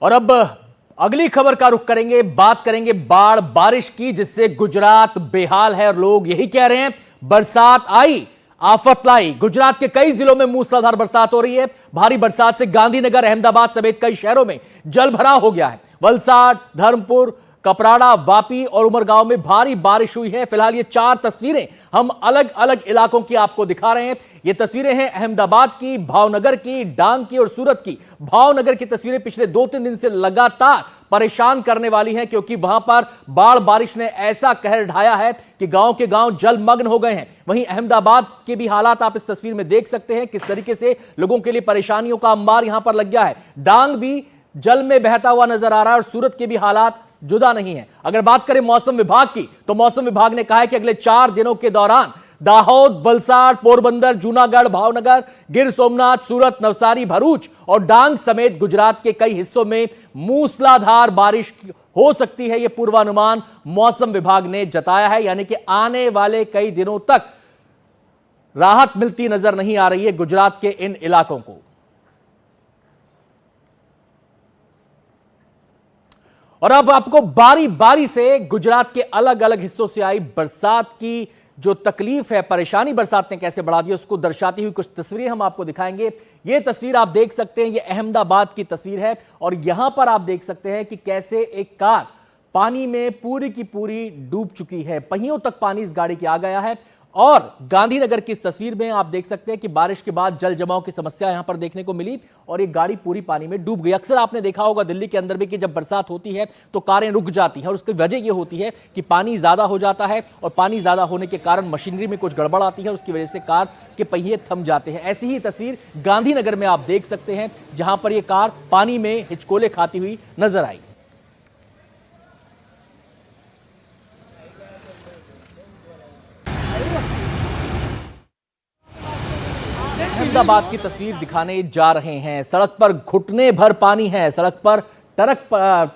और अब अगली खबर का रुख करेंगे, बात करेंगे बाढ़ बारिश की, जिससे गुजरात बेहाल है और लोग यही कह रहे हैं बरसात आई आफत लाई। गुजरात के कई जिलों में मूसलाधार बरसात हो रही है। भारी बरसात से गांधीनगर, अहमदाबाद समेत कई शहरों में जल भराव हो गया है। वलसाड, धर्मपुर, कपराड़ा, वापी और उमरगांव में भारी बारिश हुई है। फिलहाल ये 4 तस्वीरें हम अलग अलग इलाकों की आपको दिखा रहे हैं। ये तस्वीरें हैं अहमदाबाद की, भावनगर की, डांग की और सूरत की। भावनगर की तस्वीरें पिछले 2-3 दिन से लगातार परेशान करने वाली हैं, क्योंकि वहां पर बाढ़ बारिश ने ऐसा कहर ढाया है कि गांव के गांव जलमग्न हो गए हैं। वहीं अहमदाबाद के भी हालात आप इस तस्वीर में देख सकते हैं, किस तरीके से लोगों के लिए परेशानियों का अंबार यहां पर लग गया है। डांग भी जल में बहता हुआ नजर आ रहा है और सूरत के भी हालात जुदा नहीं है। अगर बात करें मौसम विभाग की, तो मौसम विभाग ने कहा है कि अगले 4 दिनों के दौरान दाहोद, वलसाड, पोरबंदर, जूनागढ़, भावनगर, गिर सोमनाथ, सूरत, नवसारी, भरूच और डांग समेत गुजरात के कई हिस्सों में मूसलाधार बारिश हो सकती है। यह पूर्वानुमान मौसम विभाग ने जताया है, यानी कि आने वाले कई दिनों तक राहत मिलती नजर नहीं आ रही है गुजरात के इन इलाकों को। और अब आपको बारी बारी से गुजरात के अलग अलग हिस्सों से आई बरसात की जो तकलीफ है, परेशानी बरसात ने कैसे बढ़ा दी, उसको दर्शाती हुई कुछ तस्वीरें हम आपको दिखाएंगे। यह तस्वीर आप देख सकते हैं, यह अहमदाबाद की तस्वीर है और यहां पर आप देख सकते हैं कि कैसे एक कार पानी में पूरी की पूरी डूब चुकी है। पहियों तक पानी इस गाड़ी के आ गया है। और गांधीनगर की इस तस्वीर में आप देख सकते हैं कि बारिश के बाद जल जमाव की समस्या यहां पर देखने को मिली और एक गाड़ी पूरी पानी में डूब गई। अक्सर आपने देखा होगा दिल्ली के अंदर भी कि जब बरसात होती है तो कारें रुक जाती हैं और उसकी वजह यह होती है कि पानी ज्यादा हो जाता है और पानी ज्यादा होने के कारण मशीनरी में कुछ गड़बड़ आती है और उसकी वजह से कार के पहिए थम जाते हैं। ऐसी ही तस्वीर गांधीनगर में आप देख सकते हैं, जहां पर यह कार पानी में हिचकोले खाती हुई नजर आई। अहमदाबाद की तस्वीर दिखाने जा रहे हैं। सड़क पर घुटने भर पानी है। सड़क पर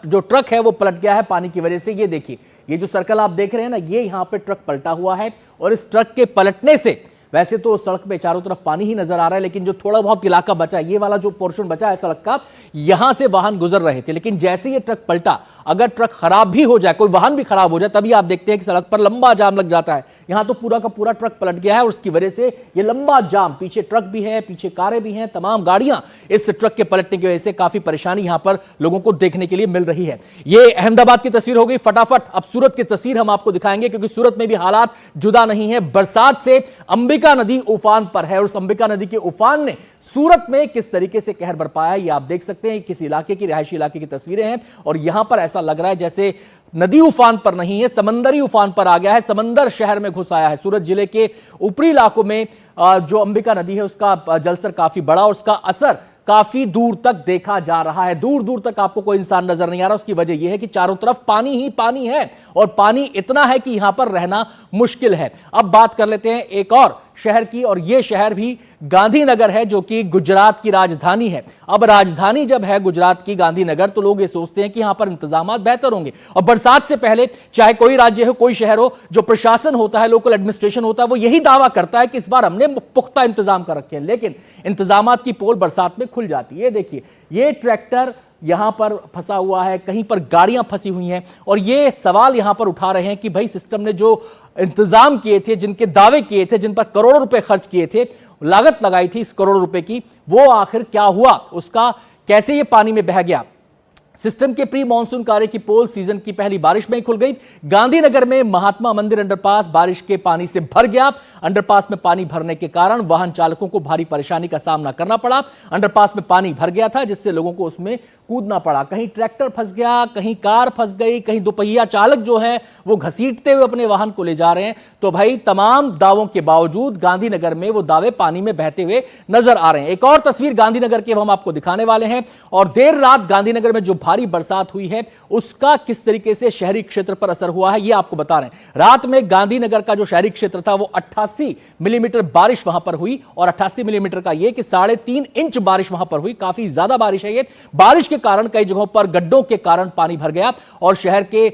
जो ट्रक है वो पलट गया है पानी की वजह से। ये देखिए, ये जो सर्कल आप देख रहे हैं ना, ये यहां पे ट्रक पलटा हुआ है और इस ट्रक के पलटने से वैसे तो सड़क पे चारों तरफ पानी ही नजर आ रहा है, लेकिन जो थोड़ा बहुत इलाका बचा है, ये वाला जो पोर्शन बचा है सड़क का, यहां से वाहन गुजर रहे थे। लेकिन जैसे ये ट्रक पलटा, अगर ट्रक खराब भी हो जाए, कोई वाहन भी खराब हो जाए, तभी आप देखते हैं कि सड़क पर लंबा जाम लग जाता है। यहां तो पूरा का पूरा ट्रक पलट गया है और उसकी वजह से ये लंबा जाम, पीछे ट्रक भी है, पीछे कारें भी हैं, तमाम गाड़ियां इस ट्रक के पलटने की वजह से काफी परेशानी यहां पर लोगों को देखने के लिए मिल रही है। ये अहमदाबाद की तस्वीर हो गई। फटाफट अब सूरत की तस्वीर हम आपको दिखाएंगे, क्योंकि सूरत में भी हालात जुदा नहीं है। बरसात से अंबिका नदी उफान पर है और उस अंबिका नदी के उफान ने सूरत में किस तरीके से कहर बरपाया, ये आप देख सकते हैं। किस इलाके की, रिहायशी इलाके की तस्वीरें हैं और यहां पर ऐसा लग रहा है जैसे नदी उफान पर नहीं है, समंदरी उफान पर आ गया है, समंदर शहर में घुस आया है। सूरत जिले के ऊपरी इलाकों में जो अंबिका नदी है उसका जलस्तर काफी बड़ा और उसका असर काफी दूर तक देखा जा रहा है। दूर दूर तक आपको कोई इंसान नजर नहीं आ रहा। उसकी वजह यह है कि चारों तरफ पानी ही पानी है और पानी इतना है कि यहां पर रहना मुश्किल है। अब बात कर लेते हैं एक और शहर की, और यह शहर भी गांधीनगर है, जो कि गुजरात की राजधानी है। अब राजधानी जब है गुजरात की गांधीनगर, तो लोग ये सोचते हैं कि यहां पर इंतजामात बेहतर होंगे और बरसात से पहले चाहे कोई राज्य हो, कोई शहर हो, जो प्रशासन होता है, लोकल एडमिनिस्ट्रेशन होता है, वो यही दावा करता है कि इस बार हमने पुख्ता इंतजाम कर रखे हैं। लेकिन इंतजामात की पोल बरसात में खुल जाती है। देखिए, ये ट्रैक्टर यहां पर फंसा हुआ है, कहीं पर गाड़ियां फंसी हुई हैं और ये सवाल यहां पर उठा रहे हैं कि भाई सिस्टम ने जो इंतजाम किए थे, जिनके दावे किए थे, जिन पर करोड़ों रुपए खर्च किए थे, लागत लगाई थी इस करोड़ों रुपए की, वो आखिर क्या हुआ, उसका कैसे ये पानी में बह गया। सिस्टम के प्री मानसून कार्य की पोल सीजन की पहली बारिश में ही खुल गई। गांधीनगर में महात्मा मंदिर अंडरपास बारिश के पानी से भर गया। अंडरपास में पानी भरने के कारण वाहन चालकों को भारी परेशानी का सामना करना पड़ा। अंडरपास में पानी भर गया था, जिससे लोगों को उसमें कूदना पड़ा। कहीं ट्रैक्टर फंस गया, कहीं कार फंस गई, कहीं दोपहिया चालक जो है वो घसीटते हुए अपने वाहन को ले जा रहे हैं। तो भाई तमाम दावों के बावजूद गांधीनगर में वो दावे पानी में बहते हुए नजर आ रहे हैं। एक और तस्वीर गांधीनगर की हम आपको दिखाने वाले हैं और देर रात गांधीनगर में जो भारी बरसात हुई है उसका किस तरीके से शहरी क्षेत्र पर असर हुआ है, यह आपको बता रहे हैं। रात में गांधीनगर का जो शहरी क्षेत्र था वो 88 मिलीमीटर बारिश वहां पर हुई और 88 मिलीमीटर का यह कि 3.5 इंच बारिश वहां पर हुई। काफी ज्यादा बारिश है। ये बारिश के कारण कई जगहों पर गड्ढों के कारण पानी भर गया और शहर के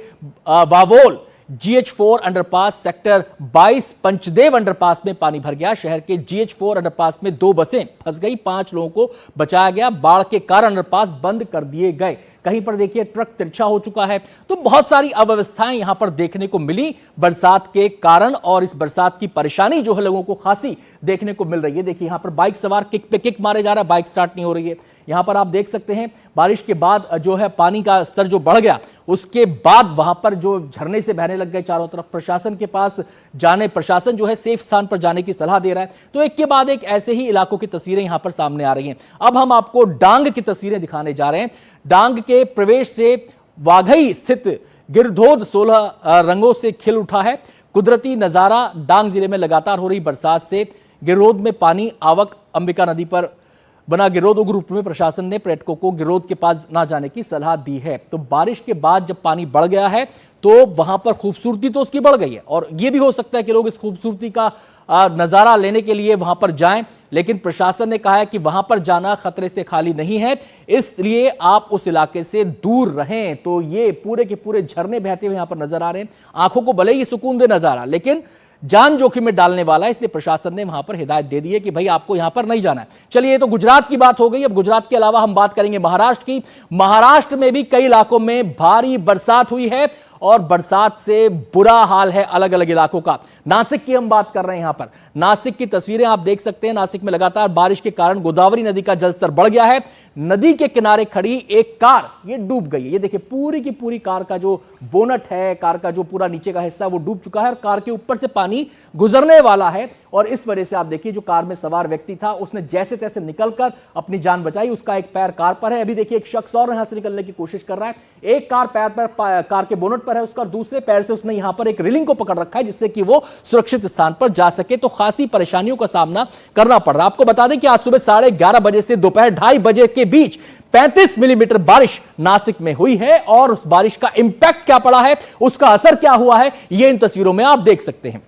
वावोल GH4 अंडरपास सेक्टर 22 पंचदेव अंडरपास में पानी भर गया। शहर के GH4 अंडरपास में 2 बसें फंस गई, 5 लोगों को बचाया गया। बाढ़ के कारण अंडरपास बंद कर दिए गए। कहीं पर देखिए ट्रक तिरछा हो चुका है। तो बहुत सारी अव्यवस्थाएं यहां पर देखने को मिली बरसात के कारण, और इस बरसात की परेशानी जो है लोगों को खासी देखने को मिल रही है। देखिए यहां पर बाइक सवार किक पे किक मारे जा रहा है, बाइक स्टार्ट नहीं हो रही है। यहां पर आप देख सकते हैं बारिश के बाद जो है पानी का स्तर जो बढ़ गया, उसके बाद वहां पर जो झरने से बहने लग गए चारों तरफ। प्रशासन के पास जाने, प्रशासन जो है सेफ स्थान पर जाने की सलाह दे रहा है। तो एक के बाद एक ऐसे ही इलाकों की तस्वीरें यहां पर सामने आ रही हैं। अब हम आपको डांग की तस्वीरें दिखाने जा रहे हैं। डांग के प्रवेश से वाघई स्थित गिरधोद 16 रंगों से खिल उठा है। कुदरती नजारा। डांग जिले में लगातार हो रही बरसात से गिरधोद में पानी आवक। अंबिका नदी पर बना गिरधोद ग्रुप में प्रशासन ने पर्यटकों को गिरधोद के पास ना जाने की सलाह दी है। तो बारिश के बाद जब पानी बढ़ गया है तो वहां पर खूबसूरती तो उसकी बढ़ गई है, और यह भी हो सकता है कि लोग इस खूबसूरती का नजारा लेने के लिए वहां पर जाएं, लेकिन प्रशासन ने कहा है कि वहां पर जाना खतरे से खाली नहीं है, इसलिए आप उस इलाके से दूर रहें। तो ये पूरे के पूरे झरने बहते हुए यहां पर नजर आ रहे हैं। आंखों को भले ही सुकून दे नजारा, लेकिन जान जोखिम में डालने वाला है, इसलिए प्रशासन ने वहां पर हिदायत दे दी है कि भाई आपको यहां पर नहीं जाना है। चलिए, ये तो गुजरात की बात हो गई। अब गुजरात के अलावा हम बात करेंगे महाराष्ट्र की। महाराष्ट्र में भी कई इलाकों में भारी बरसात हुई है, और बरसात से बुरा हाल है अलग अलग इलाकों का। नासिक की हम बात कर रहे हैं। यहां पर नासिक की तस्वीरें आप देख सकते हैं। नासिक में लगातार बारिश के कारण गोदावरी नदी का जलस्तर बढ़ गया है। नदी के किनारे खड़ी एक कार ये डूब गई है। ये देखिए पूरी की पूरी कार का जो बोनट है, कार का जो पूरा नीचे का हिस्सा वो डूब चुका है, और कार के ऊपर से पानी गुजरने वाला है। और इस वजह से आप देखिए जो कार में सवार व्यक्ति था उसने जैसे तैसे निकलकर अपनी जान बचाई। उसका एक पैर कार पर है। अभी देखिए एक शख्स और यहां से निकलने की कोशिश कर रहा है। एक कार पैर पर, कार के बोनट पर है उसका, दूसरे पैर से उसने यहां पर एक रेलिंग को पकड़ रखा है जिससे कि वो सुरक्षित स्थान पर जा सके। तो खासी परेशानियों का सामना करना पड़ रहा है। आपको बता दें कि आज सुबह 11:30 बजे से दोपहर 2:30 बजे के बीच 35 मिलीमीटर बारिश नासिक में हुई है, और उस बारिश का इंपैक्ट क्या पड़ा है, उसका असर क्या हुआ है, ये इन तस्वीरों में आप देख सकते हैं।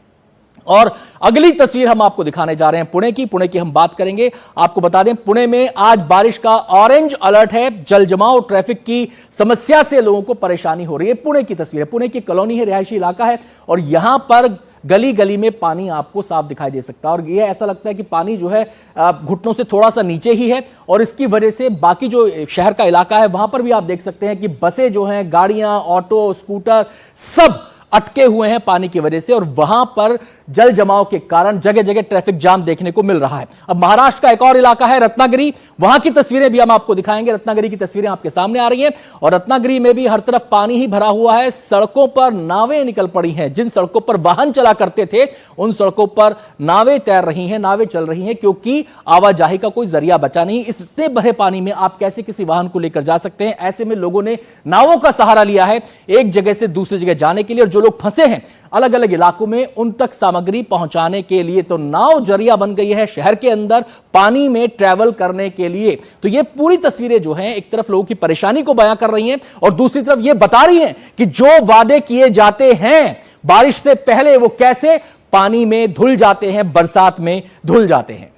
और अगली तस्वीर हम आपको दिखाने जा रहे हैं पुणे की हम बात करेंगे। आपको बता दें पुणे में आज बारिश का ऑरेंज अलर्ट है। जल जमाव, ट्रैफिक की समस्या से लोगों को परेशानी हो रही है। पुणे की तस्वीर है। पुणे की कॉलोनी है, रिहायशी इलाका है, और यहां पर गली गली में पानी आपको साफ दिखाई दे सकता है। और यह ऐसा लगता है कि पानी जो है घुटनों से थोड़ा सा नीचे ही है, और इसकी वजह से बाकी जो शहर का इलाका है वहां पर भी आप देख सकते हैं कि बसें जो हैं, गाड़ियां, ऑटो, स्कूटर सब अटके हुए हैं पानी की वजह से, और वहां पर जल जमाव के कारण जगह जगह ट्रैफिक जाम देखने को मिल रहा है। अब महाराष्ट्र का एक और इलाका है रत्नागिरी, वहां की तस्वीरें भी हम आपको दिखाएंगे। रत्नागिरी की तस्वीरें आपके सामने आ रही हैं, और रत्नागिरी में भी हर तरफ पानी ही भरा हुआ है। सड़कों पर नावें निकल पड़ी हैं। जिन सड़कों पर वाहन चला करते थे उन सड़कों पर नावें तैर रही हैं, नावें चल रही हैं, क्योंकि आवाजाही का कोई जरिया बचा नहीं। इतने भरे पानी में आप कैसे किसी वाहन को लेकर जा सकते हैं? ऐसे में लोगों ने नावों का सहारा लिया है एक जगह से दूसरी जगह जाने के लिए, और जो लोग फंसे हैं अलग अलग इलाकों में उन तक सामग्री पहुंचाने के लिए। तो नाव जरिया बन गई है शहर के अंदर पानी में ट्रैवल करने के लिए। तो ये पूरी तस्वीरें जो हैं एक तरफ लोगों की परेशानी को बयां कर रही हैं, और दूसरी तरफ ये बता रही हैं कि जो वादे किए जाते हैं बारिश से पहले वो कैसे पानी में धुल जाते हैं, बरसात में धुल जाते हैं।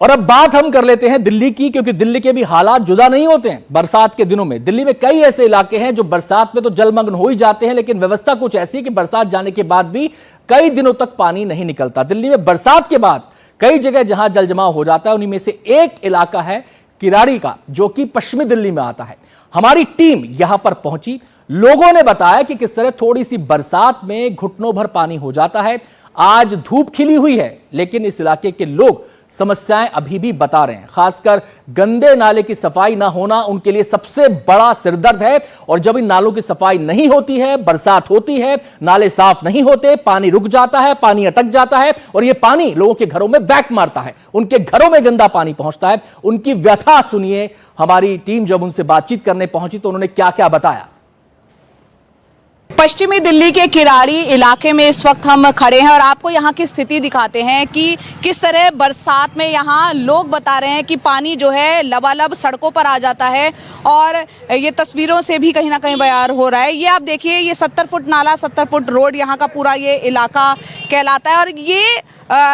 और अब बात हम कर लेते हैं दिल्ली की, क्योंकि दिल्ली के भी हालात जुदा नहीं होते हैं बरसात के दिनों में। दिल्ली में कई ऐसे इलाके हैं जो बरसात में तो जलमग्न हो ही जाते हैं, लेकिन व्यवस्था कुछ ऐसी है कि बरसात जाने के बाद भी कई दिनों तक पानी नहीं निकलता। दिल्ली में बरसात के बाद कई जगह जहां जल जमाव हो जाता है, उन्हीं में से एक इलाका है किराड़ी का, जो कि पश्चिमी दिल्ली में आता है। हमारी टीम यहां पर पहुंची, लोगों ने बताया कि किस तरह थोड़ी सी बरसात में घुटनों भर पानी हो जाता है। आज धूप खिली हुई है, लेकिन इस इलाके के लोग समस्याएं अभी भी बता रहे हैं। खासकर गंदे नाले की सफाई ना होना उनके लिए सबसे बड़ा सिरदर्द है, और जब इन नालों की सफाई नहीं होती है, बरसात होती है, नाले साफ नहीं होते, पानी रुक जाता है, पानी अटक जाता है, और यह पानी लोगों के घरों में बैक मारता है, उनके घरों में गंदा पानी पहुंचता है। उनकी व्यथा सुनिए। हमारी टीम जब उनसे बातचीत करने पहुंची तो उन्होंने क्या क्या बताया। पश्चिमी दिल्ली के किराड़ी इलाके में इस वक्त हम खड़े हैं, और आपको यहाँ की स्थिति दिखाते हैं कि किस तरह बरसात में यहाँ लोग बता रहे हैं कि पानी जो है लबालब सड़कों पर आ जाता है, और ये तस्वीरों से भी कहीं ना कहीं बयान हो रहा है। ये आप देखिए, ये 70 फुट नाला, 70 फुट रोड यहाँ का पूरा ये इलाका कहलाता है, और ये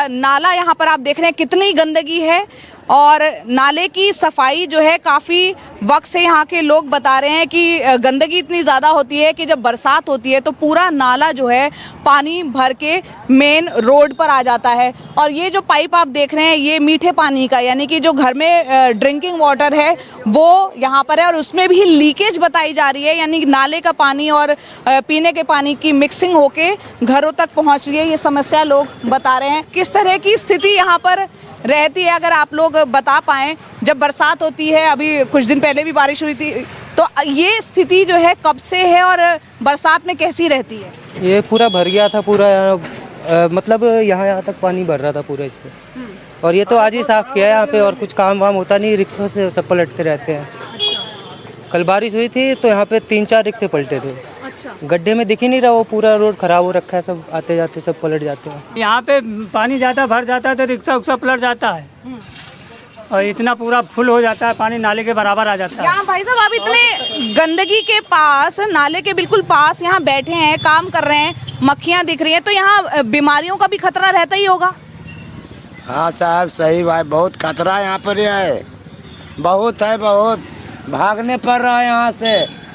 नाला यहाँ पर आप देख रहे हैं कितनी गंदगी है। और नाले की सफाई जो है काफ़ी वक्त से यहाँ के लोग बता रहे हैं कि गंदगी इतनी ज़्यादा होती है कि जब बरसात होती है तो पूरा नाला जो है पानी भर के मेन रोड पर आ जाता है। और ये जो पाइप आप देख रहे हैं ये मीठे पानी का, यानी कि जो घर में ड्रिंकिंग वाटर है वो यहाँ पर है और उसमें भी लीकेज बताई जा रही है, यानी नाले का पानी और पीने के पानी की मिक्सिंग होके घरों तक पहुँच रही है। ये समस्या लोग बता रहे हैं। किस तरह की स्थिति यहाँ पर रहती है अगर आप लोग बता पाएं, जब बरसात होती है, अभी कुछ दिन पहले भी बारिश हुई थी, तो ये स्थिति जो है कब से है और बरसात में कैसी रहती है? ये पूरा भर गया था पूरा, मतलब यहाँ तक पानी भर रहा था पूरा इस पे। और ये तो आज ही साफ किया है यहाँ पे, और कुछ काम वाम होता नहीं, रिक्शे से सब पलटते रहते हैं। कल बारिश हुई थी तो यहाँ पे 3-4 रिक्शे पलटे थे। गड्ढे में दिख ही नहीं रहा, वो पूरा रोड खराब हो रखा है, सब आते जाते सब पलट जाते हैं। यहाँ पे पानी ज़्यादा भर जाता है तो रिक्शा उक्सा पलट जाता है और इतना पूरा फुल हो जाता है, पानी नाले के बराबर आ जाता है। यहाँ भाई साहब आप इतने गंदगी के पास, नाले के बिल्कुल पास यहाँ बैठे हैं, काम कर रहे हैं, मक्खियाँ दिख रही हैं, तो यहाँ बीमारियों का भी खतरा रहता ही होगा। हाँ साहब सही बात, बहुत खतरा यहाँ पर है, बहुत है, बहुत भागने पड़ रहा है यहाँ से।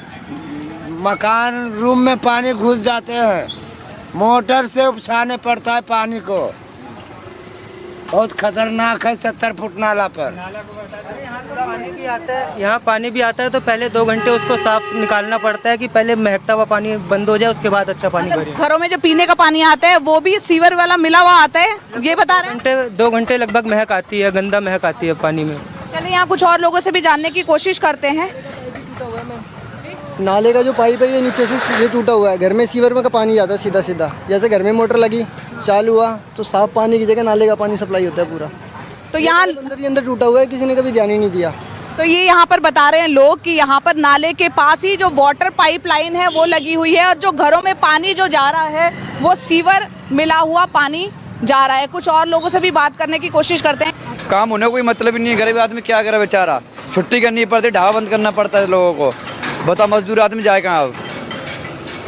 मकान रूम में पानी घुस जाते हैं, मोटर से उपछाने पड़ता है पानी को, बहुत खतरनाक है 70 फुट नाला पर। पानी भी आता है, यहाँ पानी भी आता है तो पहले 2 घंटे उसको साफ निकालना पड़ता है कि पहले महकता हुआ पानी बंद हो जाए, उसके बाद अच्छा पानी भरे। घरों में जो पीने का पानी आता है वो भी सीवर वाला मिला हुआ आता है, ये बता रहे हैं? 2 घंटे लगभग महक आती है, गंदा महक आती है पानी में। चलिए यहाँ कुछ और लोगों से भी जानने की कोशिश करते हैं। नाले का जो पाइप है ये नीचे से ये टूटा हुआ है, घर में सीवर में का पानी जाता है सीधा सीधा, जैसे घर में मोटर लगी चालू हुआ तो साफ पानी की जगह नाले का पानी सप्लाई होता है पूरा। तो यहाँ अंदर टूटा हुआ है, किसी ने कभी ध्यान ही नहीं दिया। तो ये यहाँ पर बता रहे हैं लोग कि यहाँ पर नाले के पास ही जो वाटर पाइप लाइन है वो लगी हुई है और जो घरों में पानी जो जा रहा है वो सीवर मिला हुआ पानी जा रहा है। कुछ और लोगों से भी बात करने की कोशिश करते हैं। काम होने कोई मतलब ही नहीं है, गरीब आदमी क्या करे बेचारा, छुट्टी करनी पड़ती, ढाबा बंद करना पड़ता है लोगों को, बता मजदूर आदमी जाए कहाँ अब।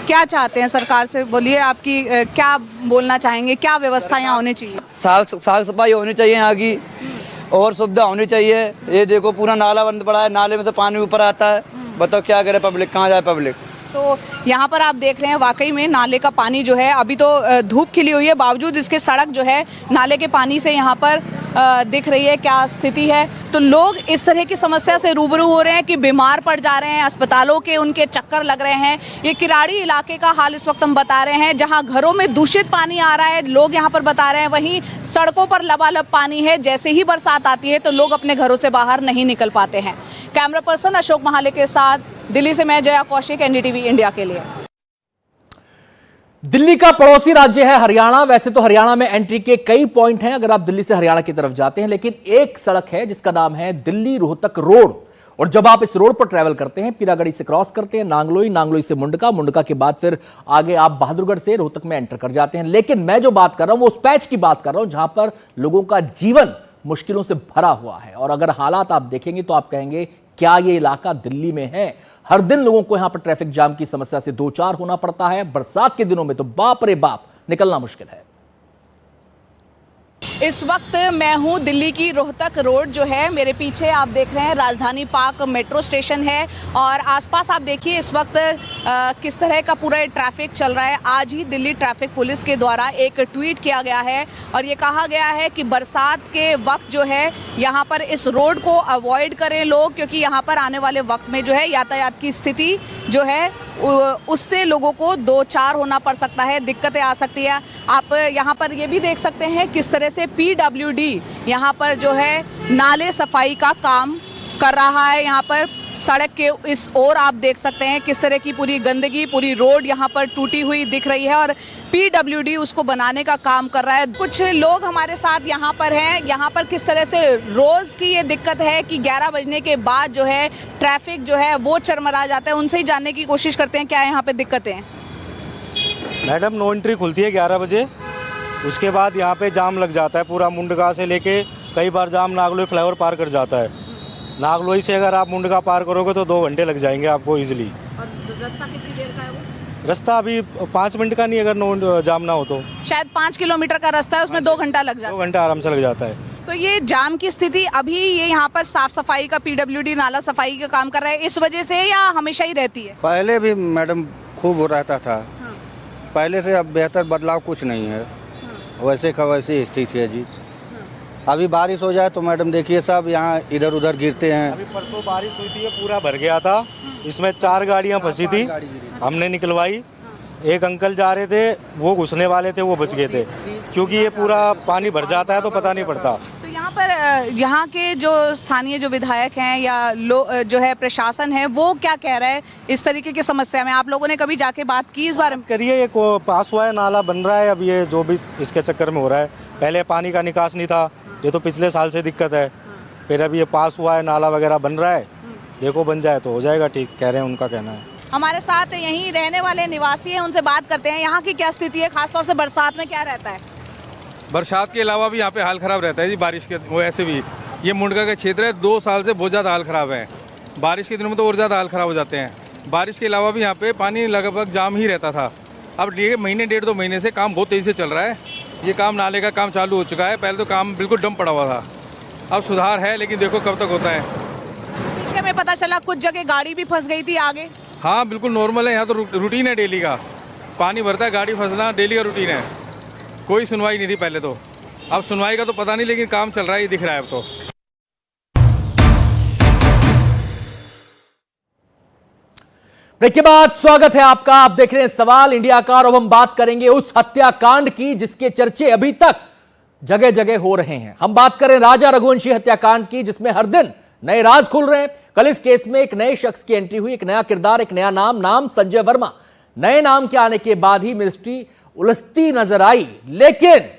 क्या चाहते हैं सरकार से, बोलिए आपकी क्या बोलना चाहेंगे, क्या व्यवस्था यहाँ होनी चाहिए? साफ सफाई होनी चाहिए यहाँ की और सुविधा होनी चाहिए। ये देखो पूरा नाला बंद पड़ा है, नाले में से पानी ऊपर आता है, बताओ क्या करे पब्लिक, कहाँ जाए पब्लिक। तो यहाँ पर आप देख रहे हैं वाकई में नाले का पानी जो है, अभी तो धूप खिली हुई है, बावजूद इसके सड़क जो है नाले के पानी से यहाँ पर दिख रही है क्या स्थिति है। तो लोग इस तरह की समस्या से रूबरू हो रहे हैं कि बीमार पड़ जा रहे हैं, अस्पतालों के उनके चक्कर लग रहे हैं। ये किराड़ी इलाके का हाल इस वक्त हम बता रहे हैं, जहाँ घरों में दूषित पानी आ रहा है, लोग यहाँ पर बता रहे हैं, वहीं सड़कों पर लबालब पानी है। जैसे ही बरसात आती है तो लोग अपने घरों से बाहर नहीं निकल पाते हैं। कैमरा पर्सन अशोक महाले के साथ दिल्ली से मैं जया कौशिक, एनडीटीवी इंडिया के लिए। दिल्ली का पड़ोसी राज्य है हरियाणा। वैसे तो हरियाणा में एंट्री के कई पॉइंट हैं अगर आप दिल्ली से हरियाणा की तरफ जाते हैं, लेकिन एक सड़क है जिसका नाम है दिल्ली रोहतक रोड। और जब आप इस रोड पर ट्रैवल करते हैं, पीरागढ़ी से क्रॉस करते हैं नांगलोई, नांगलोई से मुंडका, मुंडका के बाद फिर आगे आप बहादुरगढ़ से रोहतक में एंटर कर जाते हैं। लेकिन मैं जो बात कर रहा हूं वो उस पैच की बात कर रहा हूं जहां पर लोगों का जीवन मुश्किलों से भरा हुआ है। और अगर हालात आप देखेंगे तो आप कहेंगे क्या ये इलाका दिल्ली में है? हर दिन लोगों को यहां पर ट्रैफिक जाम की समस्या से दो चार होना पड़ता है। बरसात के दिनों में तो बाप रे बाप निकलना मुश्किल है। इस वक्त मैं हूं दिल्ली की रोहतक रोड जो है, मेरे पीछे आप देख रहे हैं राजधानी पार्क मेट्रो स्टेशन है और आसपास आप देखिए इस वक्त किस तरह का पूरा ट्रैफिक चल रहा है। आज ही दिल्ली ट्रैफिक पुलिस के द्वारा एक ट्वीट किया गया है और ये कहा गया है कि बरसात के वक्त जो है यहाँ पर इस रोड को अवॉइड करें लोग, क्योंकि यहाँ पर आने वाले वक्त में जो है यातायात की स्थिति जो है उससे लोगों को दो चार होना पड़ सकता है, दिक्कतें आ सकती है। आप यहाँ पर ये भी देख सकते हैं किस तरह से PWD यहाँ पर जो है नाले सफाई का काम कर रहा है। यहाँ पर सड़क के इस ओर आप देख सकते हैं किस तरह की पूरी गंदगी, पूरी रोड यहाँ पर टूटी हुई दिख रही है और PWD उसको बनाने का काम कर रहा है। कुछ लोग हमारे साथ यहाँ पर हैं। यहाँ पर किस तरह से रोज़ की ये दिक्कत है कि 11 बजने के बाद जो है ट्रैफिक जो है वो चरमरा जाता है। उनसे ही जानने की कोशिश करते हैं क्या यहाँ पे दिक्कतें हैं। मैडम नो एंट्री खुलती है 11 बजे, उसके बाद यहाँ पे जाम लग जाता है पूरा। मुंडका से लेके कई बार जाम नागलोई फ्लाईओवर पार कर जाता है। नागलोई से अगर आप मुंडका पार करोगे तो 2 घंटे लग जाएंगे आपको इजीली। और रास्ता कितनी देर का है वो? रास्ता अभी 5 मिनट का नहीं, अगर नो जाम ना हो तो। शायद 5 किलोमीटर का रास्ता है, उसमें 2 घंटा लग जाता है। 2 घंटा आराम से लग जाता है। तो ये जाम की स्थिति अभी ये यहाँ पर साफ सफाई का पीडब्ल्यूडी नाला सफाई का काम कर रहा है इस वजह से या हमेशा ही रहती है? पहले भी मैडम खूब हो रहता था। पहले से अब बेहतर बदलाव कुछ नहीं है। वैसे का वैसे स्थिति है जी। अभी बारिश हो जाए तो मैडम देखिए सब यहाँ इधर उधर गिरते हैं। अभी परसों बारिश हुई थी, ये पूरा भर गया था। इसमें 4 गाड़ियाँ फंसी थी, हमने निकलवाई। एक अंकल जा रहे थे, वो घुसने वाले थे, वो बच गए थे, क्योंकि ये पूरा पानी भर जाता है तो पता नहीं पड़ता। तो यहाँ पर यहाँ के जो स्थानीय जो विधायक हैं या जो है प्रशासन है वो क्या कह रहा है इस तरीके की समस्या में? आप लोगों ने कभी जाके बात की इस बारे में? करिए, ये पास हुआ है, नाला बन रहा है। अब ये जो भी इसके चक्कर में हो रहा है, पहले पानी का निकास नहीं था, ये तो पिछले साल से दिक्कत है। फिर अभी ये पास हुआ है, नाला वगैरह बन रहा है, देखो बन जाए तो हो जाएगा ठीक, कह रहे हैं, उनका कहना है। हमारे साथ यहीं रहने वाले निवासी हैं, उनसे बात करते हैं। यहाँ की क्या स्थिति है, खासतौर से बरसात में क्या रहता है? बरसात के अलावा भी यहाँ पे हाल ख़राब रहता है जी। बारिश के वो ऐसे भी ये मुंडका का क्षेत्र है, 2 साल से बहुत ज़्यादा हाल ख़राब है। बारिश के दिनों में तो और ज़्यादा हाल ख़राब हो जाते हैं। बारिश के अलावा भी यहाँ पे पानी लगभग जाम ही रहता था। अब ये महीने 1.5-2 महीने से काम बहुत तेज़ी से चल रहा है। ये काम नाले का काम चालू हो चुका है। पहले तो काम बिल्कुल डम पड़ा हुआ था, अब सुधार है, लेकिन देखो कब तक होता है। पीछे में पता चला कुछ जगह गाड़ी भी फंस गई थी आगे। हाँ बिल्कुल नॉर्मल है, यहाँ तो रूटीन है डेली का। पानी भरता है, गाड़ी फंसना डेली का रूटीन है। कोई सुनवाई नहीं थी पहले तो, अब सुनवाई का तो पता नहीं, लेकिन काम चल रहा है, ये दिख रहा है अब तो। ब्रेक के बाद स्वागत है आपका। आप देख रहे हैं सवाल इंडिया का, और अब हम बात करेंगे उस हत्याकांड की जिसके चर्चे अभी तक जगह जगह हो रहे हैं। हम बात करें राजा रघुवंशी हत्याकांड की, जिसमें हर दिन नए राज खुल रहे हैं। कल इस केस में एक नए शख्स की एंट्री हुई, एक नया किरदार, एक नया नाम संजय वर्मा। नए नाम के आने के बाद ही मिस्ट्री उलझती नजर आई, लेकिन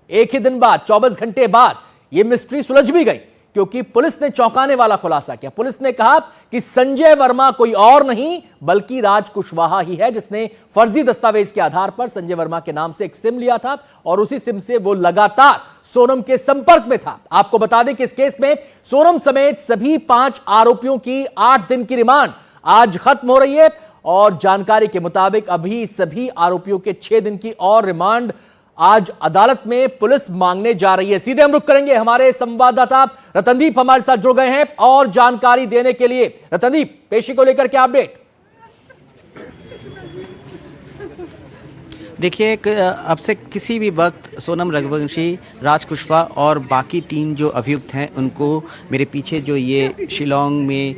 एक ही दिन बाद, 24 घंटे बाद, यह मिस्ट्री सुलझ भी गई, क्योंकि पुलिस ने चौंकाने वाला खुलासा किया। पुलिस ने कहा कि संजय वर्मा कोई और नहीं बल्कि राज कुशवाहा ही है, जिसने फर्जी दस्तावेज के आधार पर संजय वर्मा के नाम से एक सिम लिया था और उसी सिम से वो लगातार सोनम के संपर्क में था। आपको बता दें कि इस केस में सोनम समेत सभी 5 आरोपियों की 8 दिन की रिमांड आज खत्म हो रही है, और जानकारी के मुताबिक अभी सभी आरोपियों के 6 दिन की और रिमांड आज अदालत में पुलिस मांगने जा रही है। सीधे हम रुक करेंगे, हमारे संवाददाता रतनदीप हमारे साथ जुड़ गए हैं और जानकारी देने के लिए। रतनदीप, पेशी को लेकर क्या अपडेट? देखिए, अब से किसी भी वक्त सोनम रघुवंशी, राज कुशवाहा और बाकी 3 जो अभियुक्त हैं, उनको मेरे पीछे जो ये शिलोंग में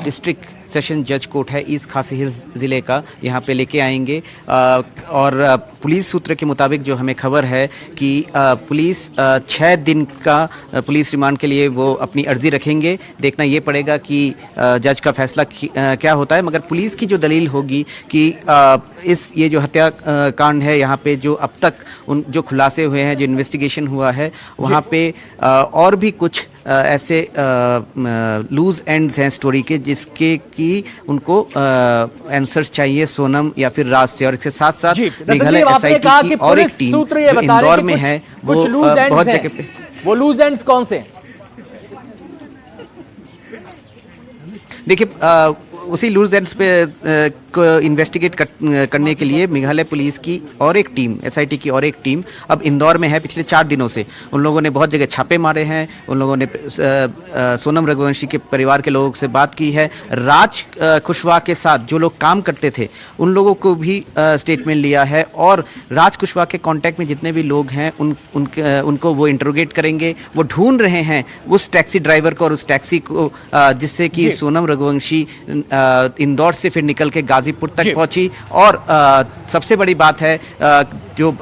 डिस्ट्रिक्ट सेशन जज कोर्ट है ईस्ट खासी हिल्स ज़िले का, यहाँ पे लेके आएंगे। और पुलिस सूत्र के मुताबिक जो हमें खबर है कि पुलिस 6 दिन का पुलिस रिमांड के लिए वो अपनी अर्जी रखेंगे। देखना ये पड़ेगा कि जज का फैसला क्या होता है, मगर पुलिस की जो दलील होगी कि ये जो हत्या कांड है, यहाँ पे जो अब तक जो खुलासे हुए हैं, जो इन्वेस्टिगेशन हुआ है, वहाँ पे और भी कुछ ऐसे लूज एंड्स हैं स्टोरी के, जिसके कि उनको आंसर्स चाहिए सोनम या फिर राज से। और इसके साथ साथ मेघालय एसआईटी की और एक टीम जो इंदौर में है, वो बहुत जगह पे। वो लूज एंड्स कौन से? देखिए, उसी लूज एंड्स पे को इन्वेस्टिगेट करने के लिए मेघालय पुलिस की और एक टीम, एसआईटी की और एक टीम अब इंदौर में है। पिछले 4 दिनों से उन लोगों ने बहुत जगह छापे मारे हैं। उन लोगों ने सोनम रघुवंशी के परिवार के लोगों से बात की है। राज कुशवाहा के साथ जो लोग काम करते थे, उन लोगों को भी स्टेटमेंट लिया है, और राज कुशवाहा के कांटेक्ट में जितने भी लोग हैं उनको वो इंटरोगेट करेंगे। वो ढूंढ रहे हैं उस टैक्सी ड्राइवर को और उस टैक्सी को, जिससे कि सोनम रघुवंशी इंदौर से फिर निकल के गाजीपुर तक पहुंची। और सबसे बड़ी बात है, जो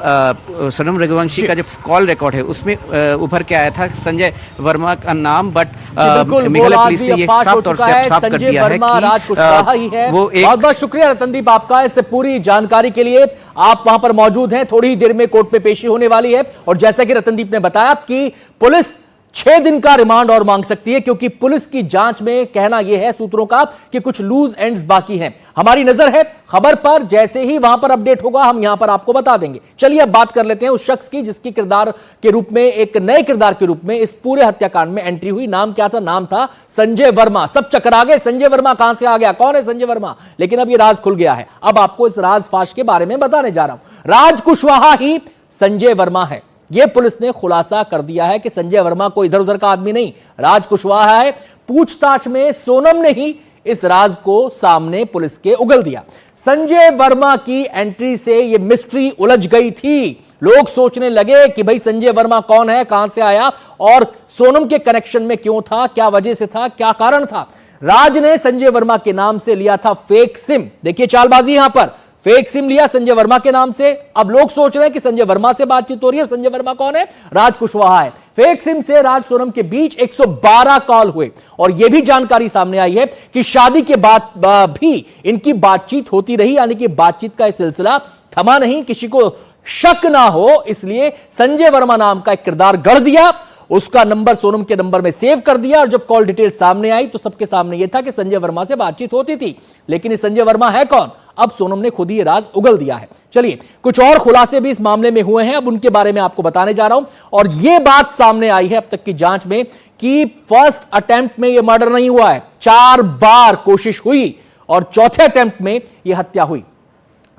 सोनम रघुवंशी का जो कॉल रिकॉर्ड है, उसमें उभर के आया था संजय वर्मा का नाम, बट मेघालय पुलिस ने ये साफ तौर से साफ कर दिया है कि वो एक। बहुत बहुत शुक्रिया रतनदीप आपका इस पूरी जानकारी के लिए। आप वहां पर मौजूद हैं, थोड़ी देर में कोर्ट में पेशी होने वाली है, और जैसा कि रतनदीप ने बताया कि पुलिस 6 दिन का रिमांड और मांग सकती है, क्योंकि पुलिस की जांच में कहना यह है सूत्रों का कि कुछ लूज एंड्स बाकी हैं। हमारी नजर है खबर पर, जैसे ही वहां पर अपडेट होगा हम यहां पर आपको बता देंगे। चलिए अब बात कर लेते हैं उस शख्स की जिसकी किरदार के रूप में, एक नए किरदार के रूप में इस पूरे हत्याकांड में एंट्री हुई। नाम क्या था? नाम था संजय वर्मा। सब चकरा गए, संजय वर्मा कहां से आ गया, कौन है संजय वर्मा? लेकिन अब यह राज खुल गया है। अब आपको इस राज फाश के बारे में बताने जा रहा हूं। राज कुशवाहा ही संजय वर्मा है। यह पुलिस ने खुलासा कर दिया है कि संजय वर्मा कोई इधर उधर का आदमी नहीं, राज कुशवाहा है। पूछताछ में सोनम ने ही इस राज को सामने पुलिस के उगल दिया। संजय वर्मा की एंट्री से यह मिस्ट्री उलझ गई थी। लोग सोचने लगे कि भाई संजय वर्मा कौन है, कहां से आया और सोनम के कनेक्शन में क्यों था, क्या वजह से था, क्या कारण था। राज ने संजय वर्मा के नाम से लिया था फेक सिम। देखिए चालबाजी, यहां पर फेक सिम लिया संजय वर्मा के नाम से। अब लोग सोच रहे हैं कि संजय वर्मा से बातचीत हो रही है। संजय वर्मा कौन है? राज कुशवाहा है। फेक सिम से राज सोनम के बीच 112 कॉल हुए और यह भी जानकारी सामने आई है कि शादी के बाद भी इनकी बातचीत होती रही, यानी कि बातचीत का यह सिलसिला थमा नहीं। किसी को शक ना हो इसलिए संजय वर्मा नाम का एक किरदार गढ़ दिया, उसका नंबर सोनम के नंबर में सेव कर दिया और जब कॉल डिटेल सामने आई तो सबके सामने यह था कि संजय वर्मा से बातचीत होती थी। लेकिन ये संजय वर्मा है कौन? अब सोनम ने खुद ही राज उगल दिया है। चलिए कुछ और खुलासे भी इस मामले में हुए हैं, अब उनके बारे में आपको बताने जा रहा हूं। और यह बात सामने आई है अब तक की जांच में कि फर्स्ट अटेम्प्ट में यह मर्डर नहीं हुआ है, 4 बार कोशिश हुई और चौथे अटेम्प्ट में यह हत्या हुई।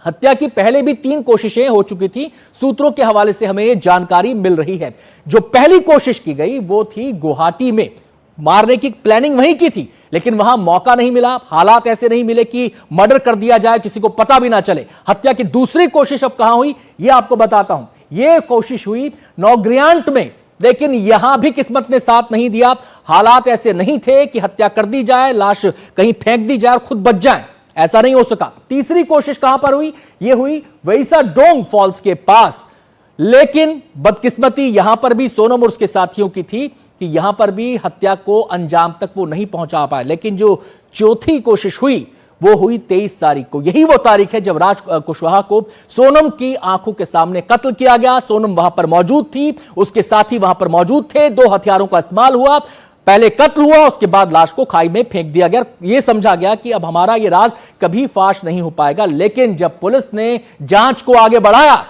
हत्या की पहले भी 3 कोशिशें हो चुकी थी। सूत्रों के हवाले से हमें जानकारी मिल रही है। जो पहली कोशिश की गई वो थी गुवाहाटी में, मारने की प्लानिंग वहीं की थी, लेकिन वहां मौका नहीं मिला, हालात ऐसे नहीं मिले कि मर्डर कर दिया जाए, किसी को पता भी ना चले। हत्या की दूसरी कोशिश अब कहां हुई ये आपको बताता हूं। यह कोशिश हुई नौग्रियांट में, लेकिन यहां भी किस्मत ने साथ नहीं दिया। हालात ऐसे नहीं थे कि हत्या कर दी जाए, लाश कहीं फेंक दी जाए और खुद बच जाए, ऐसा नहीं हो सका। तीसरी कोशिश कहां पर हुई? यह हुई वैसा डोंग फॉल्स के पास, लेकिन बदकिस्मती यहां पर भी सोनम और उसके साथियों की थी कि यहां पर भी हत्या को अंजाम तक वो नहीं पहुंचा पाए। लेकिन जो चौथी कोशिश हुई वो हुई 23 तारीख को। यही वो तारीख है जब राज कुशवाहा को सोनम की आंखों के सामने कत्ल किया गया। सोनम वहां पर मौजूद थी, उसके साथी वहां पर मौजूद थे, 2 हथियारों का इस्तेमाल हुआ। पहले कत्ल हुआ, उसके बाद लाश को खाई में फेंक दिया गया। यह समझा गया कि अब हमारा यह राज कभी फाश नहीं हो पाएगा। लेकिन जब पुलिस ने जांच को आगे बढ़ाया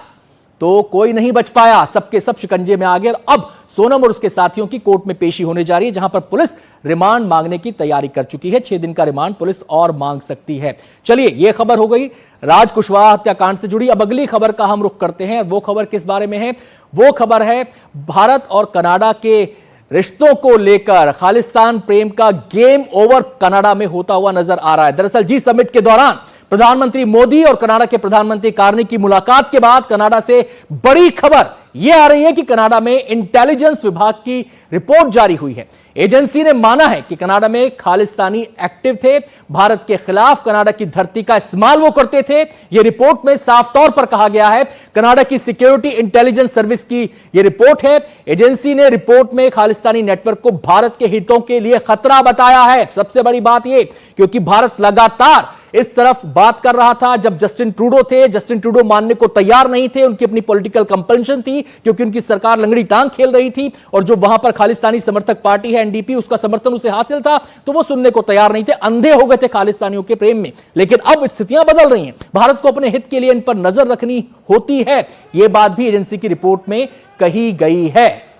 तो कोई नहीं बच पाया, सबके सब शिकंजे में आ गए। अब सोनम और उसके साथियों की कोर्ट में पेशी होने जा रही है, जहां पर पुलिस रिमांड मांगने की तैयारी कर चुकी है। 6 दिन का रिमांड पुलिस और मांग सकती है। चलिए, यह खबर हो गई राज कुशवाहा हत्याकांड से जुड़ी। अब अगली खबर का हम रुख करते हैं। वो खबर किस बारे में है? वो खबर है भारत और कनाडा के रिश्तों को लेकर। खालिस्तान प्रेम का गेम ओवर कनाडा में होता हुआ नजर आ रहा है। दरअसल जी समिट के दौरान प्रधानमंत्री मोदी और कनाडा के प्रधानमंत्री कार्नी की मुलाकात के बाद कनाडा से बड़ी खबर यह आ रही है कि कनाडा में इंटेलिजेंस विभाग की रिपोर्ट जारी हुई है। एजेंसी ने माना है कि कनाडा में खालिस्तानी एक्टिव थे, भारत के खिलाफ कनाडा की धरती का इस्तेमाल वो करते थे। यह रिपोर्ट में साफ तौर पर कहा गया है। कनाडा की सिक्योरिटी इंटेलिजेंस सर्विस की यह रिपोर्ट है। एजेंसी ने रिपोर्ट में खालिस्तानी नेटवर्क को भारत के हितों के लिए खतरा बताया है। सबसे बड़ी बात यह, क्योंकि भारत लगातार इस तरफ बात कर रहा था। जब जस्टिन ट्रूडो थे, जस्टिन ट्रूडो मानने को तैयार नहीं थे, उनकी अपनी पॉलिटिकल कंपल्शन थी क्योंकि उनकी सरकार लंगड़ी टांग खेल रही थी और जो वहां पर खालिस्तानी समर्थक पार्टी है एनडीपी, उसका समर्थन उसे हासिल था, तो वो सुनने को तैयार नहीं थे, अंधे हो गए थे खालिस्तानियों के प्रेम में। लेकिन अब स्थितियां बदल रही हैं, भारत को अपने हित के लिए इन पर नजर रखनी होती है। यह बात भी एजेंसी की रिपोर्ट में कही गई है।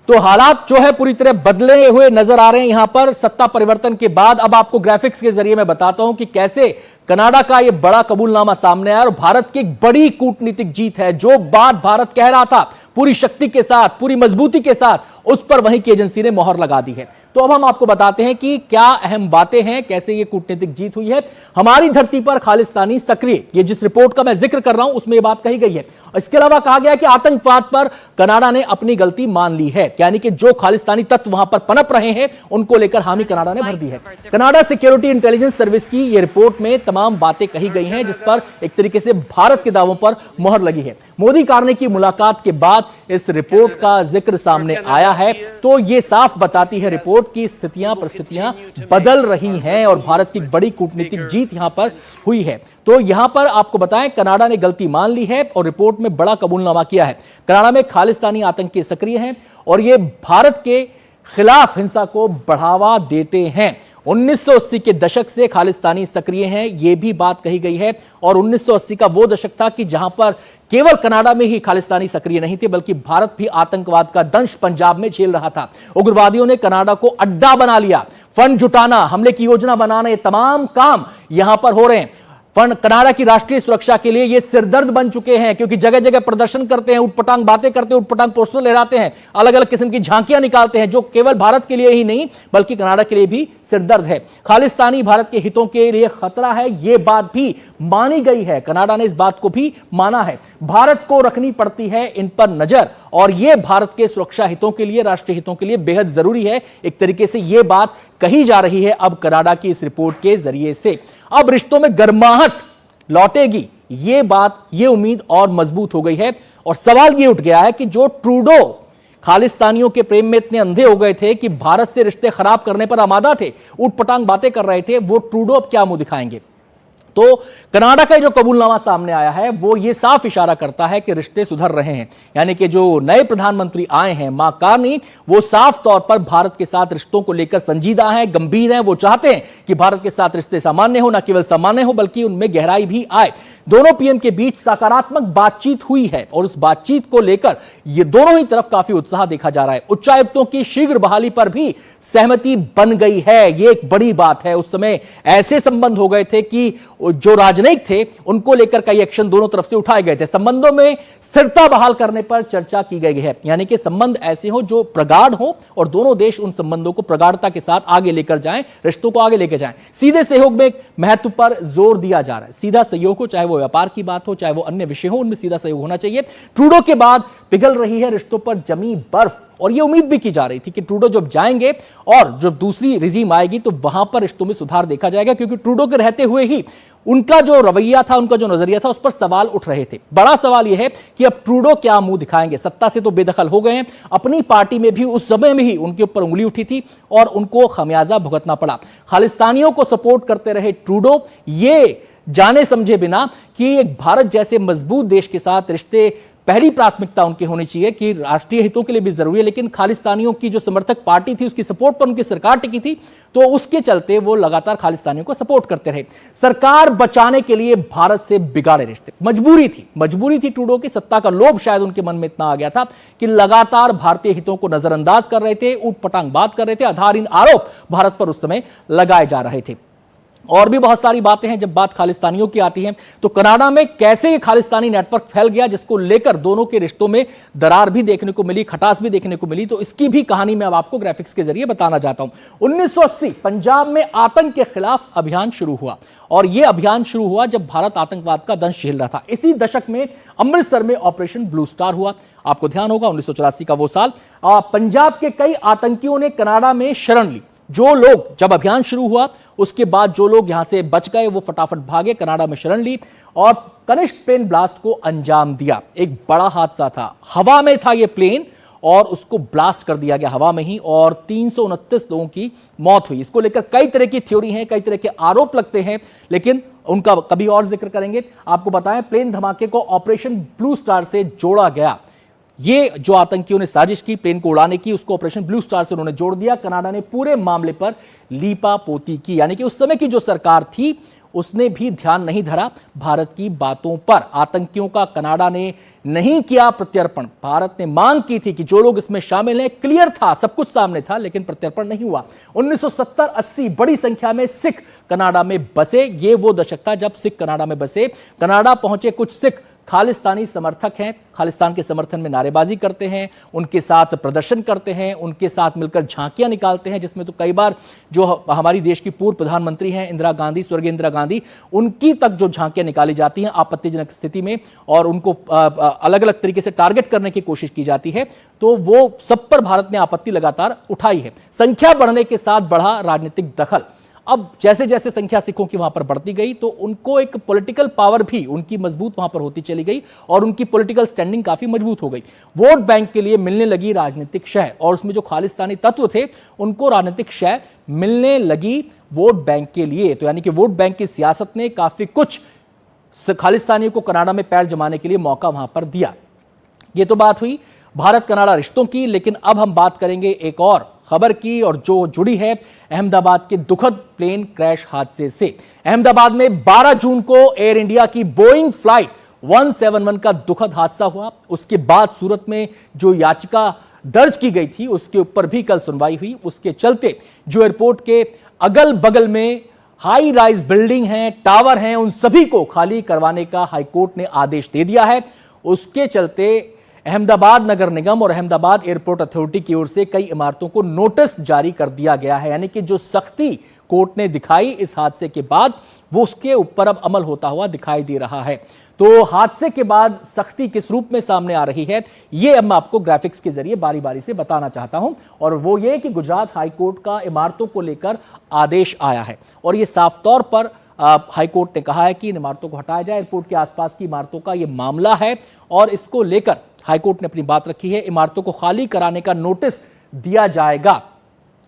तो हालात जो है पूरी तरह बदले हुए नजर आ रहे हैं यहां पर सत्ता परिवर्तन के बाद। अब आपको ग्राफिक्स के जरिए मैं बताता हूं कि कैसे कनाडा का यह बड़ा कबूलनामा सामने आया और भारत की एक बड़ी कूटनीतिक जीत है। जो बात भारत कह रहा था पूरी शक्ति के साथ, पूरी मजबूती के साथ, उस पर वहीं की एजेंसी ने मोहर लगा दी है। तो अब हम आपको बताते हैं कि क्या अहम बातें हैं, कैसे ये कूटनीतिक जीत हुई है। हमारी धरती पर खालिस्तानी सक्रिय, ये जिस रिपोर्ट का मैं जिक्र कर रहा हूं उसमें यह बात कही गई है। इसके अलावा कहा गया कि आतंकवाद पर कनाडा ने अपनी गलती मान ली है, यानी कि जो खालिस्तानी तत्व वहां पर पनप रहे हैं उनको लेकर हामी कनाडा ने भर दी है। कनाडा सिक्योरिटी इंटेलिजेंस सर्विस की यह रिपोर्ट में तमाम बातें कही गई हैं जिस पर एक तरीके से भारत के दावों पर मोहर लगी है। मोदी कार्नी की मुलाकात के बाद इस रिपोर्ट का जिक्र सामने आया है, तो यह साफ बताती है रिपोर्ट की स्थितियां परिस्थितियां बदल रही हैं और भारत की बड़ी कूटनीतिक जीत यहां पर हुई है। तो यहां पर आपको बताएं, कनाडा ने गलती मान ली है और रिपोर्ट में बड़ा कबूलनामा किया है। कनाडा में खालिस्तानी आतंकी सक्रिय हैं और यह भारत के खिलाफ हिंसा को बढ़ावा देते हैं। 1980 के दशक से खालिस्तानी सक्रिय हैं, यह भी बात कही गई है। और 1980 का वो दशक था कि जहां पर केवल कनाडा में ही खालिस्तानी सक्रिय नहीं थे, बल्कि भारत भी आतंकवाद का दंश पंजाब में झेल रहा था। उग्रवादियों ने कनाडा को अड्डा बना लिया। फंड जुटाना, हमले की योजना बनाना, ये तमाम काम यहां पर हो रहे हैं। कनाडा की राष्ट्रीय सुरक्षा के लिए ये सिरदर्द बन चुके हैं, क्योंकि जगह जगह प्रदर्शन करते हैं, उटपटांग बातें करते हैं, उटपटांग पोस्टर लहराते हैं, अलग अलग किस्म की झांकियां निकालते हैं, जो केवल भारत के लिए ही नहीं बल्कि कनाडा के लिए भी सिरदर्द है। खालिस्तानी भारत के हितों के लिए खतरा है, यह बात भी मानी गई है। कनाडा ने इस बात को भी माना है। भारत को रखनी पड़ती है इन पर नजर, और यह भारत के सुरक्षा हितों के लिए, राष्ट्रीय हितों के लिए बेहद जरूरी है। एक तरीके से यह बात कही जा रही है अब कनाडा की इस रिपोर्ट के जरिए से। अब रिश्तों में गर्माहट लौटेगी, यह बात, यह उम्मीद और मजबूत हो गई है। और सवाल यह उठ गया है कि जो ट्रूडो खालिस्तानियों के प्रेम में इतने अंधे हो गए थे कि भारत से रिश्ते खराब करने पर आमादा थे, उटपटांग बातें कर रहे थे, वो ट्रूडो अब क्या मुंह दिखाएंगे? तो कनाडा का जो कबूलनामा सामने आया है वो ये साफ इशारा करता है कि रिश्ते सुधर रहे हैं। यानी कि जो नए प्रधानमंत्री आए हैं मार्क कार्नी, वो साफ तौर पर भारत के साथ रिश्तों को लेकर संजीदा हैं, गंभीर हैं। वो चाहते हैं कि भारत के साथ रिश्ते सामान्य हो, न केवल सामान्य हो बल्कि उनमें गहराई भी आए। दोनों पीएम के बीच सकारात्मक बातचीत हुई है और उस बातचीत को लेकर ये दोनों ही तरफ काफी उत्साह देखा जा रहा है। उच्चायुक्तों की शीघ्र बहाली पर भी सहमति बन गई है, ये एक बड़ी बात है। उस समय ऐसे संबंध हो गए थे कि जो राजनयिक थे उनको लेकर कई एक्शन दोनों तरफ से उठाए गए थे। संबंधों में स्थिरता बहाल करने पर चर्चा की गई है, यानी कि संबंध ऐसे हो जो प्रगाढ़ हो और दोनों देश उन संबंधों को प्रगाढ़ता के साथ आगे लेकर जाएं, रिश्तों को आगे लेकर जाएं। सीधे सहयोग में महत्व पर जोर दिया जा रहा है। सीधा सहयोग हो, चाहे वो व्यापार की बात हो, चाहे वो अन्य विषय हो, उनमें सीधा सहयोग होना चाहिए। ट्रूडो के बाद पिघल रही है रिश्तों पर जमी बर्फ, और यह उम्मीद भी की जा रही थी कि ट्रूडो जब जाएंगे और जब दूसरी रिजीम आएगी तो वहां पर रिश्तों में सुधार देखा जाएगा, क्योंकि ट्रूडो के रहते हुए ही उनका जो रवैया था, उनका जो नजरिया था, उस पर सवाल उठ रहे थे। बड़ा सवाल यह है कि अब ट्रूडो क्या मुंह दिखाएंगे? सत्ता से तो बेदखल हो गए हैं, अपनी पार्टी में भी उस समय में ही उनके ऊपर उंगली उठी थी और उनको खमियाजा भुगतना पड़ा। खालिस्तानियों को सपोर्ट करते रहे ट्रूडो, ये जाने समझे बिना कि एक भारत जैसे मजबूत देश के साथ रिश्ते पहली प्राथमिकता उनकी होनी चाहिए, कि राष्ट्रीय हितों के लिए भी जरूरी है, लेकिन खालिस्तानियों की जो समर्थक पार्टी थी उसकी सपोर्ट पर उनकी सरकार टिकी थी, तो उसके चलते वो लगातार खालिस्तानियों को सपोर्ट करते रहे। सरकार बचाने के लिए भारत से बिगाड़े रिश्ते, मजबूरी थी ट्रूडो की। सत्ता का लोभ शायद उनके मन में इतना आ गया था कि लगातार भारतीय हितों को नजरअंदाज कर रहे थे, ऊटपटांग बात कर रहे थे, आधारहीन आरोप भारत पर उस समय लगाए जा रहे थे। और भी बहुत सारी बातें हैं। जब बात खालिस्तानियों की आती है तो कनाडा में कैसे ये खालिस्तानी नेटवर्क फैल गया, जिसको लेकर दोनों के रिश्तों में दरार भी देखने को मिली, खटास भी देखने को मिली, तो इसकी भी कहानी मैं अब आपको ग्राफिक्स के जरिए बताना चाहता हूं। 1980 पंजाब में आतंक के खिलाफ अभियान शुरू हुआ, और यह अभियान शुरू हुआ जब भारत आतंकवाद का दंश झेल रहा था। इसी दशक में अमृतसर में ऑपरेशन ब्लू स्टार हुआ। आपको ध्यान होगा 1984 का वो साल। पंजाब के कई आतंकियों ने कनाडा में शरण ली। जो लोग, जब अभियान शुरू हुआ उसके बाद जो लोग यहां से बच गए वो फटाफट भागे, कनाडा में शरण ली और कनिष्क प्लेन ब्लास्ट को अंजाम दिया। एक बड़ा हादसा था, हवा में था ये प्लेन और उसको ब्लास्ट कर दिया गया हवा में ही, और 329 लोगों की मौत हुई। इसको लेकर कई तरह की थ्योरी हैं, कई तरह के आरोप लगते हैं, लेकिन उनका कभी और जिक्र करेंगे। आपको बताएं, प्लेन धमाके को ऑपरेशन ब्लू स्टार से जोड़ा गया। ये जो आतंकियों ने साजिश की प्लेन को उड़ाने की, उसको ऑपरेशन ब्लू स्टार से उन्होंने जोड़ दिया। कनाडा ने पूरे मामले पर लीपापोती की, यानी कि उस समय की जो सरकार थी उसने भी ध्यान नहीं धरा भारत की बातों पर। आतंकियों का कनाडा ने नहीं किया प्रत्यर्पण। भारत ने मांग की थी कि जो लोग इसमें शामिल हैं, क्लियर था, सब कुछ सामने था, लेकिन प्रत्यर्पण नहीं हुआ। 1970-80 बड़ी संख्या में सिख कनाडा में बसे। ये वो दशक था जब सिख कनाडा में बसे। कनाडा पहुंचे कुछ सिख खालिस्तानी समर्थक हैं, खालिस्तान के समर्थन में नारेबाजी करते हैं, उनके साथ प्रदर्शन करते हैं, उनके साथ मिलकर झांकियां निकालते हैं, जिसमें तो कई बार जो हमारी देश की पूर्व प्रधानमंत्री हैं इंदिरा गांधी, स्वर्गीय इंदिरा गांधी, उनकी तक जो झांकियां निकाली जाती हैं आपत्तिजनक स्थिति में और उनको अलग अलग तरीके से टारगेट करने की कोशिश की जाती है, तो वो सब पर भारत ने आपत्ति लगातार उठाई है। संख्या बढ़ने के साथ बढ़ा राजनीतिक दखल। अब जैसे जैसे संख्या सिखों की वहां पर बढ़ती गई तो उनको एक पॉलिटिकल पावर भी उनकी मजबूत वहां पर होती चली गई और उनकी पॉलिटिकल स्टैंडिंग काफी मजबूत हो गई। वोट बैंक के लिए मिलने लगी राजनीतिक शह, और उसमें जो खालिस्तानी तत्व थे उनको राजनीतिक शह मिलने लगी वोट बैंक के लिए। तो यानी कि वोट बैंक की सियासत ने काफी कुछ खालिस्तानियों को कनाडा में पैर जमाने के लिए मौका वहां पर दिया। ये तो बात हुई भारत कनाडा रिश्तों की, लेकिन अब हम बात करेंगे एक और खबर की, और जो जुड़ी है अहमदाबाद के दुखद प्लेन क्रैश हादसे से। अहमदाबाद में 12 जून को एयर इंडिया की बोइंग फ्लाइट 171 का दुखद हादसा हुआ। उसके बाद सूरत में जो याचिका दर्ज की गई थी उसके ऊपर भी कल सुनवाई हुई। उसके चलते जो एयरपोर्ट के अगल बगल में हाई राइज बिल्डिंग हैं, टावर हैं, उन सभी को खाली करवाने का हाईकोर्ट ने आदेश दे दिया है। उसके चलते अहमदाबाद नगर निगम और अहमदाबाद एयरपोर्ट अथॉरिटी की ओर से कई इमारतों को नोटिस जारी कर दिया गया है। यानी कि जो सख्ती कोर्ट ने दिखाई इस हादसे के बाद, वो उसके ऊपर अब अमल होता हुआ दिखाई दे रहा है। तो हादसे के बाद सख्ती किस रूप में सामने आ रही है, ये अब मैं आपको ग्राफिक्स के जरिए बारी बारी से बताना चाहता हूं। और वो ये कि गुजरात हाईकोर्ट का इमारतों को लेकर आदेश आया है और ये साफ तौर पर हाईकोर्ट ने कहा है कि इन इमारतों को हटाया जाए। एयरपोर्ट के आसपास की इमारतों का ये मामला है और इसको लेकर हाईकोर्ट ने अपनी बात रखी है। इमारतों को खाली कराने का नोटिस दिया जाएगा।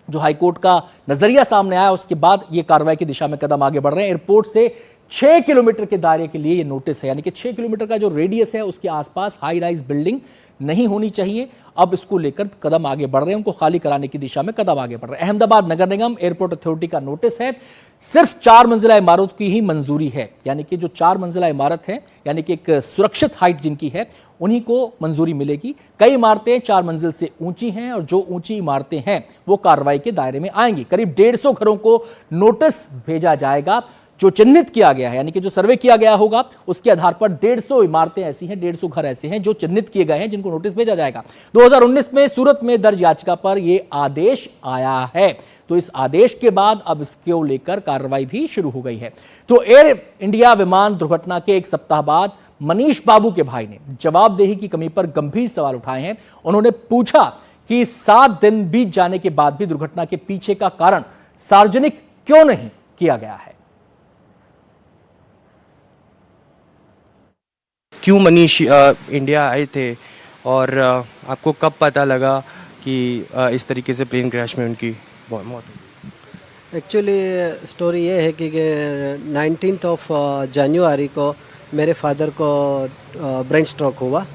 जो हाईकोर्ट का नजरिया सामने आया उसके बाद ये कार्रवाई की दिशा में कदम आगे बढ़ रहे हैं। एयरपोर्ट से 6 किलोमीटर के दायरे के लिए ये नोटिस है, यानी कि 6 किलोमीटर का जो रेडियस है उसके आसपास हाई राइज बिल्डिंग नहीं होनी चाहिए। अब इसको लेकर कदम आगे बढ़ रहे हैं, उनको खाली कराने की दिशा में कदम आगे बढ़ रहे हैं। अहमदाबाद नगर निगम एयरपोर्ट अथॉरिटी का नोटिस है, सिर्फ 4 मंजिला इमारत की ही मंजूरी है। यानी कि जो 4 मंजिला इमारत है, यानी कि एक सुरक्षित हाइट जिनकी है, उन्हीं को मंजूरी मिलेगी। कई इमारतें 4 मंजिल से ऊंची हैं और जो ऊंची इमारतें हैं वो कार्रवाई के दायरे में आएंगी। करीब 150 घरों को नोटिस भेजा जाएगा जो चिन्हित किया गया है, यानी कि जो सर्वे किया गया होगा उसके आधार पर 150 इमारतें ऐसी हैं, 150 घर ऐसे हैं जो चिन्हित किए गए हैं जिनको नोटिस भेजा जाएगा। 2019 में सूरत में दर्ज याचिका पर यह आदेश आया है। तो इस आदेश के बाद अब इसको लेकर कार्रवाई भी शुरू हो गई है। तो एयर इंडिया विमान दुर्घटना के 1 सप्ताह बाद मनीष बाबू के भाई ने जवाबदेही की कमी पर गंभीर सवाल उठाए हैं। उन्होंने पूछा कि 7 दिन बीत जाने के बाद भी दुर्घटना के पीछे का कारण सार्वजनिक क्यों नहीं किया गया है। क्यों मनीष इंडिया आए थे और आपको कब पता लगा कि इस तरीके से प्लेन क्रैश में उनकी मौत हुई? एक्चुअली स्टोरी ये है कि 19 जनवरी को मेरे फादर को ब्रेन स्ट्रोक हुआ,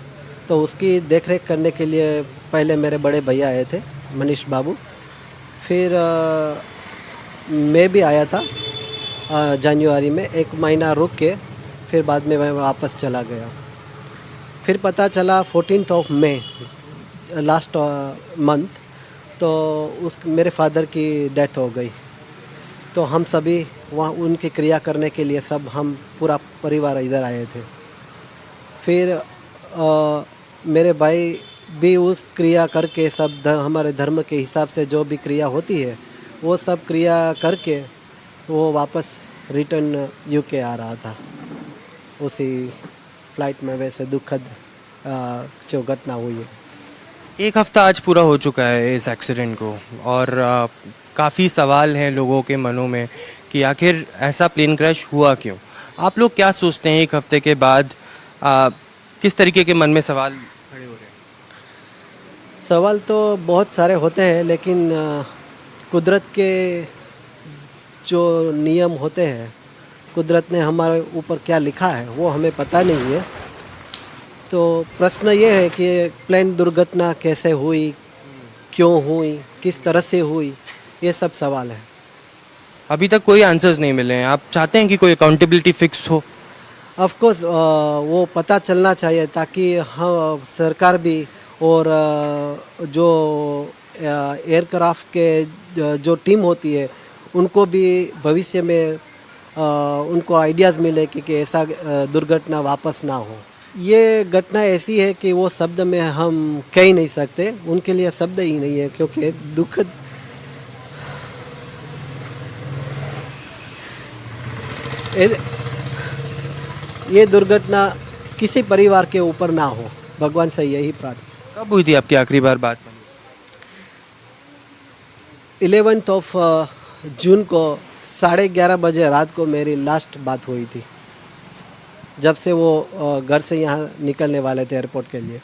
तो उसकी देखरेख करने के लिए पहले मेरे बड़े भैया आए थे मनीष बाबू, फिर मैं भी आया था जनवरी में, 1 महीना रुक के फिर बाद में मैं वापस चला गया। फिर पता चला 14 मई लास्ट मंथ, तो उस मेरे फादर की डेथ हो गई। तो हम सभी वहाँ उनकी क्रिया करने के लिए सब हम पूरा परिवार इधर आए थे। फिर मेरे भाई भी उस क्रिया करके सब हमारे धर्म के हिसाब से जो भी क्रिया होती है वो सब क्रिया करके वो वापस रिटर्न यूके आ रहा था। उसी फ्लाइट में वैसे दुखद जो घटना हुई है। 1 हफ्ता आज पूरा हो चुका है इस एक्सीडेंट को और काफ़ी सवाल हैं लोगों के मनों में कि आखिर ऐसा प्लेन क्रैश हुआ क्यों। आप लोग क्या सोचते हैं 1 हफ्ते के बाद, किस तरीके के मन में सवाल खड़े हो रहे हैं? सवाल तो बहुत सारे होते हैं, लेकिन कुदरत के जो नियम होते हैं, कुदरत ने हमारे ऊपर क्या लिखा है वो हमें पता नहीं है। तो प्रश्न ये है कि प्लेन दुर्घटना कैसे हुई, क्यों हुई, किस तरह से हुई, ये सब सवाल है। अभी तक कोई आंसर्स नहीं मिले हैं। आप चाहते हैं कि कोई अकाउंटेबिलिटी फिक्स हो? ऑफ कोर्स वो पता चलना चाहिए ताकि हम सरकार भी और जो एयरक्राफ्ट के जो टीम होती है उनको भी भविष्य में उनको आइडियाज़ मिले कि ऐसा दुर्घटना वापस ना हो। ये घटना ऐसी है कि वो शब्द में हम कह ही नहीं सकते, उनके लिए शब्द ही नहीं है, क्योंकि दुखद ये दुर्घटना किसी परिवार के ऊपर ना हो, भगवान से यही प्रार्थना। कब हुई थी आपकी आखिरी बार बात? 11 जून को 11:30 बजे रात को मेरी लास्ट बात हुई थी, जब से वो घर से यहाँ निकलने वाले थे एयरपोर्ट के लिए।